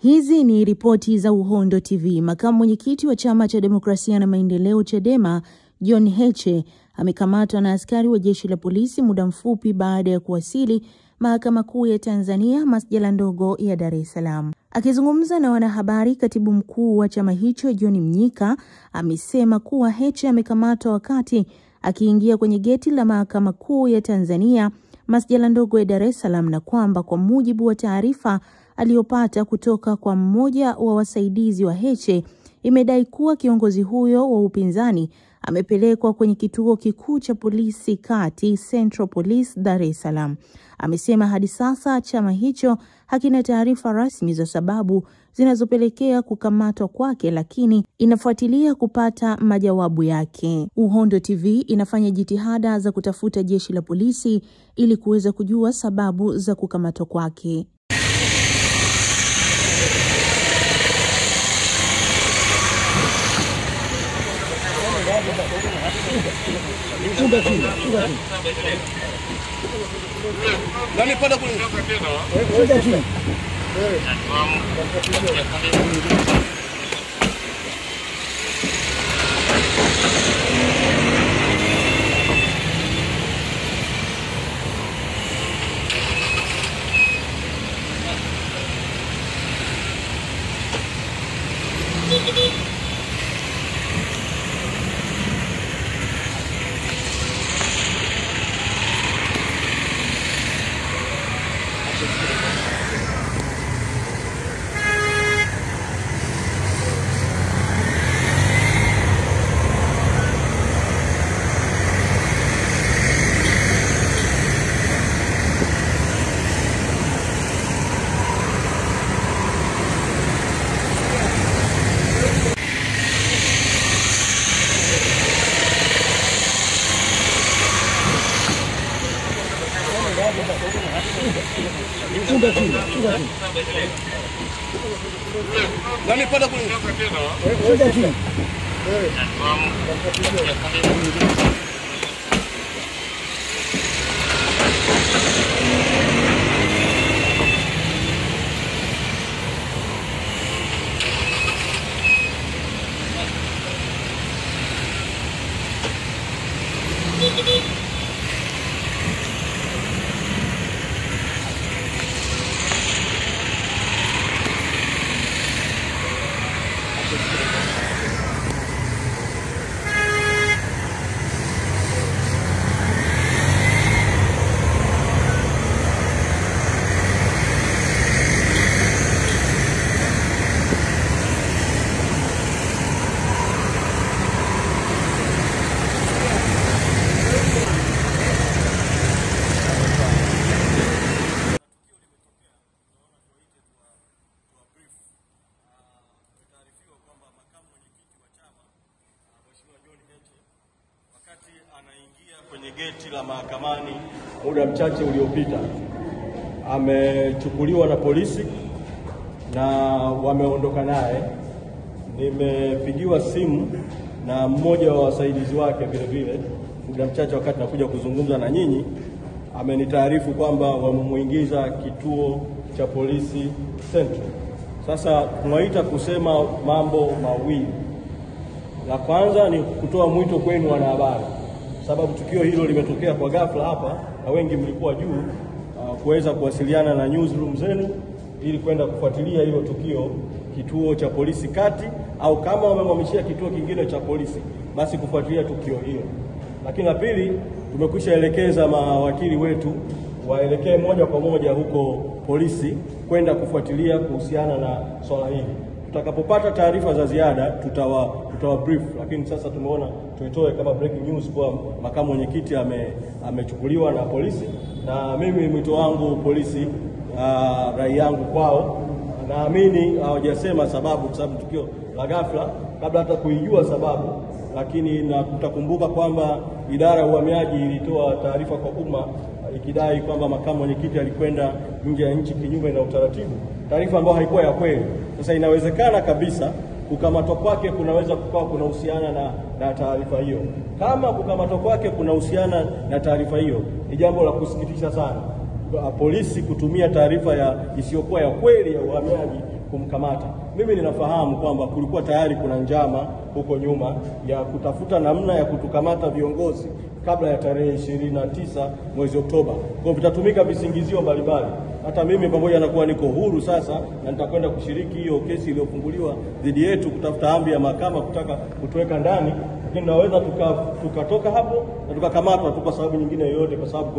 Hizi ni ripoti za Uhondo TV. Makamu mwenyekiti wa Chama cha Demokrasia na Maendeleo Chadema, John Heche, amekamatwa na askari wa jeshi la polisi muda mfupi baada ya kuwasili Mahakama Kuu ya Tanzania, masjala ndogo ya Dar es Salaam. Akizungumza na wanahabari, katibu mkuu wa chama hicho John Mnyika amesema kuwa Heche amekamatwa wakati akiingia kwenye geti la Mahakama Kuu ya Tanzania, masjala ndogo ya Dar es Salaam, na kwamba kwa mujibu wa taarifa aliyopata kutoka kwa mmoja wa wasaidizi wa Heche, imedai kuwa kiongozi huyo wa upinzani amepelekwa kwenye kituo kikuu cha polisi kati, Central Police, Dar es Salaam. Amesema hadi sasa chama hicho hakina taarifa rasmi za sababu zinazopelekea kukamatwa kwake, lakini inafuatilia kupata majawabu yake. Uhondo TV inafanya jitihada za kutafuta jeshi la polisi ili kuweza kujua sababu za kukamatwa kwake. Nani pada kule? Nani pada kule? Anaingia kwenye geti la mahakamani muda mchache uliopita, amechukuliwa na polisi na wameondoka naye. Nimepigiwa simu na mmoja wa wasaidizi wake vile vile muda mchache wakati nakuja kuzungumza na nyinyi, amenitaarifu kwamba wamemuingiza kituo cha polisi Central. Sasa tunaita kusema mambo mawili. La kwanza ni kutoa mwito kwenu wanahabari, sababu tukio hilo limetokea kwa ghafla hapa na wengi mlikuwa juu, kuweza kuwasiliana na newsroom zenu ili kwenda kufuatilia hilo tukio kituo cha polisi kati, au kama wamemhamishia kituo kingine cha polisi basi kufuatilia tukio hilo. Lakini la pili, tumekwisha elekeza mawakili wetu waelekee moja kwa moja huko polisi kwenda kufuatilia kuhusiana na swala hili. Tutakapopata taarifa za ziada tutawa brief, lakini sasa tumeona tuitoe kama breaking news kwa makamu mwenyekiti amechukuliwa na polisi, na mimi mwito wangu polisi, rai yangu kwao, naamini hawajasema sababu kwa sababu tukio la ghafla kabla hata kuijua sababu, lakini na tutakumbuka kwamba idara ya uhamiaji ilitoa taarifa kwa umma ikidai kwamba makamu mwenyekiti alikwenda nje ya nchi kinyume na utaratibu, taarifa ambayo haikuwa ya kweli. Sasa inawezekana kabisa kukamatwa kwake kunaweza kukawa kunahusiana na taarifa hiyo. Kama kukamatwa kwake kunahusiana na taarifa hiyo, ni jambo la kusikitisha sana polisi kutumia taarifa isiyokuwa ya kweli ya uhamiaji kumkamata. Mimi ninafahamu kwamba kulikuwa tayari kuna njama huko nyuma ya kutafuta namna ya kutukamata viongozi kabla ya tarehe 29 mwezi Oktoba. Kwa vitatumika visingizio mbalimbali. Hata mimi pamoja na kuwa niko huru sasa na nitakwenda kushiriki hiyo kesi iliyofunguliwa dhidi yetu kutafuta amri ya mahakama kutaka kutuweka ndani, lakini naweza tukatoka hapo na tukakamatwa tu kwa sababu nyingine yoyote, kwa sababu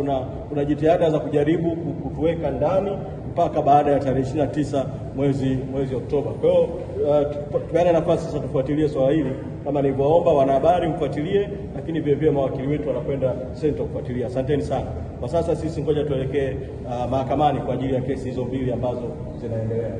kuna jitihada za kujaribu kutuweka ndani mpaka baada ya tarehe 29 mwezi Oktoba. Kwa hiyo tupeane nafasi sasa tufuatilie swala hili kama nilivyoomba, wanahabari mfuatilie, lakini vile vile mawakili wetu wanakwenda senta kufuatilia. Asanteni sana. Kwa sasa sisi ngoja tuelekee mahakamani kwa ajili ya kesi hizo mbili ambazo zinaendelea.